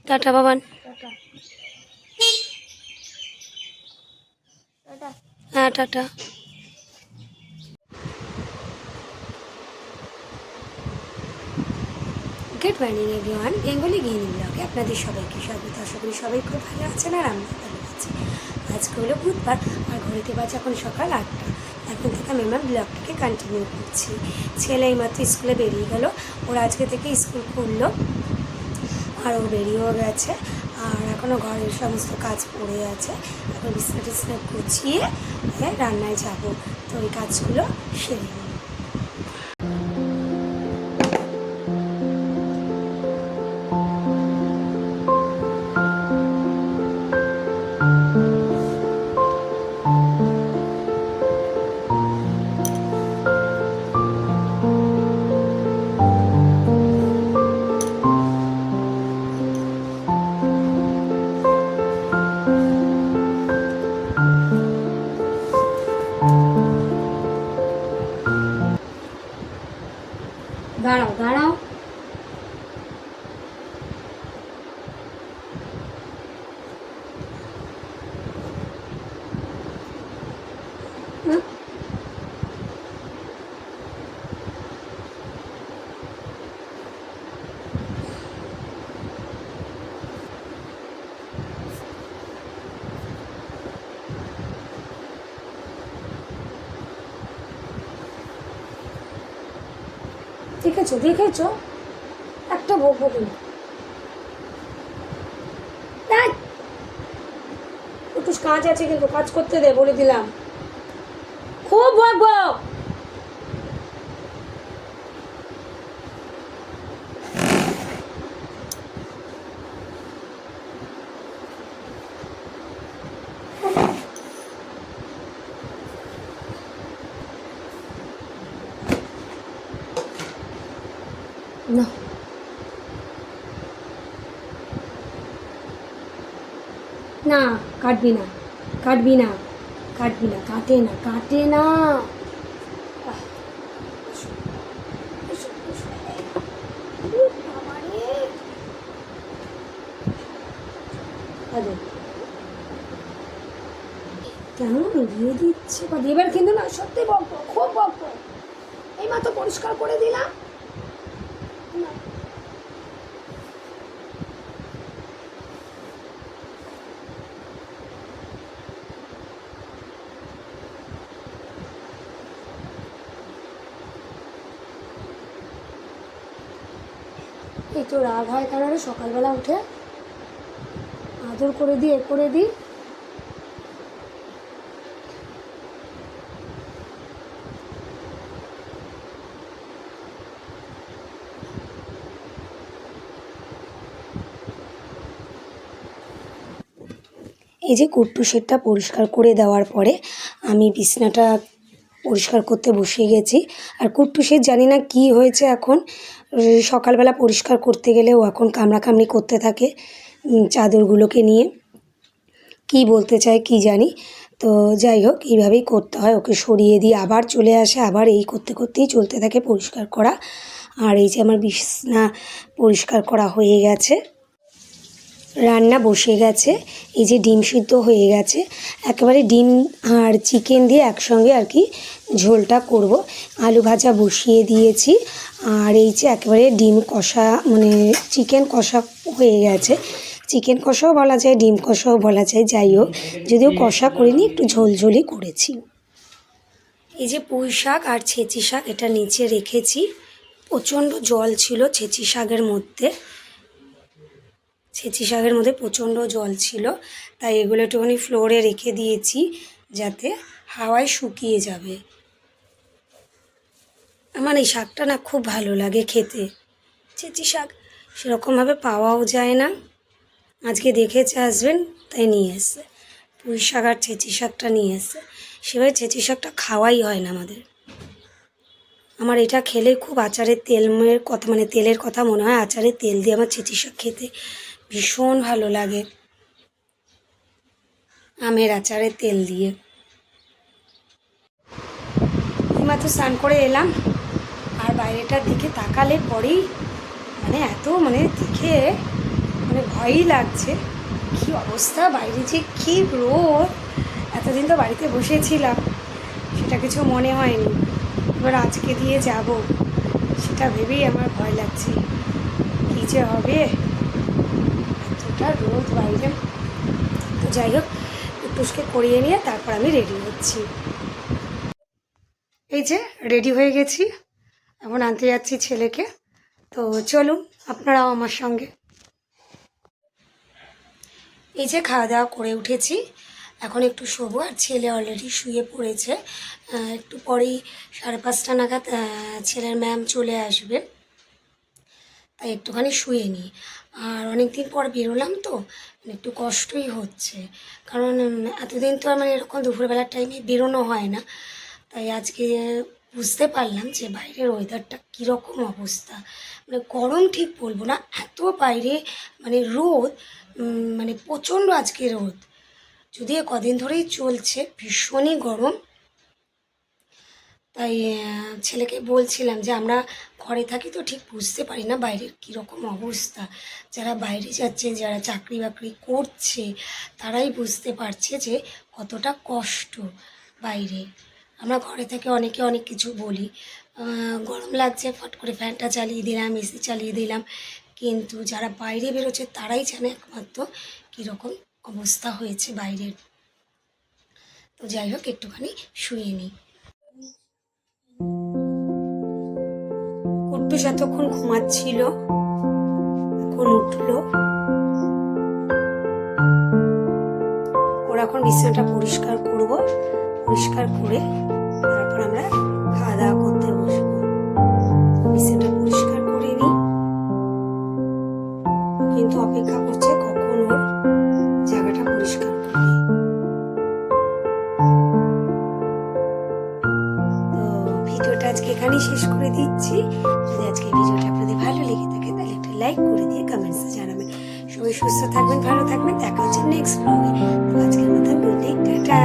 Tata Baban. Tata tata. হ্যাঁ tata. Good morning everyone, Bengali গৃহিণী ব্লগে আপনাদের সবাইকে স্বাগত। আশা করি সবাই খুব ভালো আছেন আর আমরা ভালো আছি। আজকে হলো বুধবার আর ঘড়িতে বাজে এখন সকাল 8টা। এখন থেকে আমি আমার ব্লগটাকে কন্টিনিউ করছি। ছেলে এইমাত্র স্কুলে বেরিয়ে গেল, ওর আজকে থেকে স্কুল খুললো আর ও বেরিয়েও গেছে। আর এখনও ঘরের সমস্ত কাজ পড়ে আছে। এখন বিছনা টিছনা গুছিয়ে রান্নায় যাব, তো ওই কাজগুলো সেরে নিই। দাঁড়াও দাঁড়াও, দেখেছো দেখেছো একটা বকবো কিন্তু একটু কাজ আছে, কিন্তু কাজ করতে দে, বলে দিলাম। খুব বকবো। না না, কাটবি না, কাটবি না, কাটবি না, কাটে না, কাটে না। কেমন দিয়ে দিচ্ছে, বা এবার কিন্তু না, সত্যি বকবো, খুব বকবো। এই মাত্র পরিষ্কার করে দিলাম। এই তো রাগ হয় কেন রে, সকালবেলা উঠে আদর করে দিই, করে দিই। এই যে কুট্টু সেটটা পরিষ্কার করে দেওয়ার পরে আমি বিছনাটা পরিষ্কার করতে বসে গেছি। আর কুট্টু সেট জানি না কি হয়েছে, এখন সকালবেলা পরিষ্কার করতে গেলেও এখন কামড়াকামড়ি করতে থাকে চাদরগুলোকে নিয়ে। কি বলতে চায় কি জানি, তো যাই হোক এইভাবেই করতে হয়, ওকে সরিয়ে দিয়ে আবার চলে আসে, আবার এই করতে করতেই চলতে থাকে পরিষ্কার করা। আর এই যে আমার বিছনা পরিষ্কার করা হয়ে গেছে, রান্না বসে গেছে। এই যে ডিম সিদ্ধ হয়ে গেছে, একেবারে ডিম আর চিকেন দিয়ে একসঙ্গে আর কি ঝোলটা করব। আলু ভাজা বসিয়ে দিয়েছি, আর এই যে একেবারে ডিম কষা, মানে চিকেন কষা হয়ে গেছে। চিকেন কষাও বলা যায়, ডিম কষাও বলা যায়, যাই হোক, যদিও কষা করিনি, একটু ঝোলঝোলই করেছি। এই যে পুঁই শাক আর ছেঁচি শাক এটা নিচে রেখেছি, প্রচণ্ড জল ছিল ছেঁচি শাকের মধ্যে। ছেঁচি শাকের মধ্যে প্রচণ্ড জল ছিল, তাই এগুলো একটুখানি ফ্লোরে রেখে দিয়েছি যাতে হাওয়ায় শুকিয়ে যাবে। আমার এই শাকটা না খুব ভালো লাগে খেতে। ছেঁচি শাক সেরকমভাবে পাওয়াও যায় না, আজকে দেখেছে আসবেন তাই নিয়ে এসছে। পুঁই শাক আর ছেঁচি শাকটা নিয়ে এসছে, সেভাবে ছেঁচি শাকটা খাওয়াই হয় না আমাদের। আমার এটা খেলে খুব আচারের তেলের কথা, মানে তেলের কথা মনে হয়, আচারের তেল দিয়ে আমার ছেঁচি শাক খেতে ভীষণ ভালো লাগে, আমের আচারের তেল দিয়ে। এইমাত্র স্নান করে এলাম, আর বাইরেটার দিকে তাকালে পরেই মানে এত দেখে মানে ভয়ই লাগছে। কি অবস্থা বাইরে, যে কি রোদ। এতদিন তো বাড়িতে বসেছিলাম, সেটা কিছু মনে হয়নি, এবার আজকে দিয়ে যাব সেটা ভেবেই আমার ভয় লাগছে। কী যে হবে, এতটা রোদ বাইরে। তো যাই হোক, টুসকে করিয়ে নিয়ে তারপর আমি রেডি হচ্ছি। এই যে রেডি হয়ে গেছি, এখন আনতে যাচ্ছি ছেলেকে। তো চলুন আপনারাও আমার সঙ্গে। এই যে খাওয়া দাওয়া করে উঠেছি, এখন একটু শোবো। আর ছেলে অলরেডি শুয়ে পড়েছে। একটু পরেই 5:30 নাগাদ ছেলের ম্যাম চলে আসবে, তাই একটুখানি শুয়ে নিই। আর অনেক দিন পর বেরোলাম তো, একটু কষ্টই হচ্ছে, কারণ এতদিন তো আমার এরকম দুপুরবেলার টাইমে বেরোনো হয় না। তাই আজকে বুঝতে পারলাম যে বাইরের ওয়েদারটা কীরকম অবস্থা। মানে গরম ঠিক বলবো না, এত বাইরে মানে রোদ, মানে প্রচণ্ড আজকে রোদ। যদিও কদিন ধরেই চলছে, ভীষণই গরম। তাই ছেলেকে বলছিলাম যে আমরা ঘরে থাকি তো ঠিক বুঝতে পারি না বাইরের কীরকম অবস্থা। যারা বাইরে যাচ্ছে, যারা চাকরি বাকরি করছে, তারাই বুঝতে পারছে যে কতটা কষ্ট বাইরে। আমরা ঘরে থেকে অনেকে অনেক কিছু বলি, গরম লাগছে ফট করে ফ্যানটা চালিয়ে দিলাম, এসি চালিয়ে দিলাম, কিন্তু যারা বাইরে বেরোচ্ছে তারাই জানে একমাত্র কীরকম অবস্থা হয়েছে বাইরের। তো যাই হোক, একটুখানি শুয়ে নিই। কুট্টুস এতক্ষণ ঘুমাচ্ছিল, এখন উঠলো। ওর এখন বিছানাটা পরিষ্কার করব, পরিষ্কার করে তারপর আমরা খাওয়া দাওয়া করতে বসবো। বিছানাটা পরিষ্কার করে নিই, কিন্তু অপেক্ষা করছে কখন ওর জায়গাটা পরিষ্কার করি। তো ভিডিওটা আজকে এখানেই শেষ করে দিচ্ছি। যদি আজকে ভিডিওটা আপনাদের ভালো লেগে থাকে তাহলে একটা লাইক করে দিয়ে কমেন্টসে জানাবেন। সবাই সুস্থ থাকবেন, ভালো থাকবেন, দেখা হচ্ছে নেক্সট ব্লগে। তো আজকের মতো গুড নাইট, টাটা।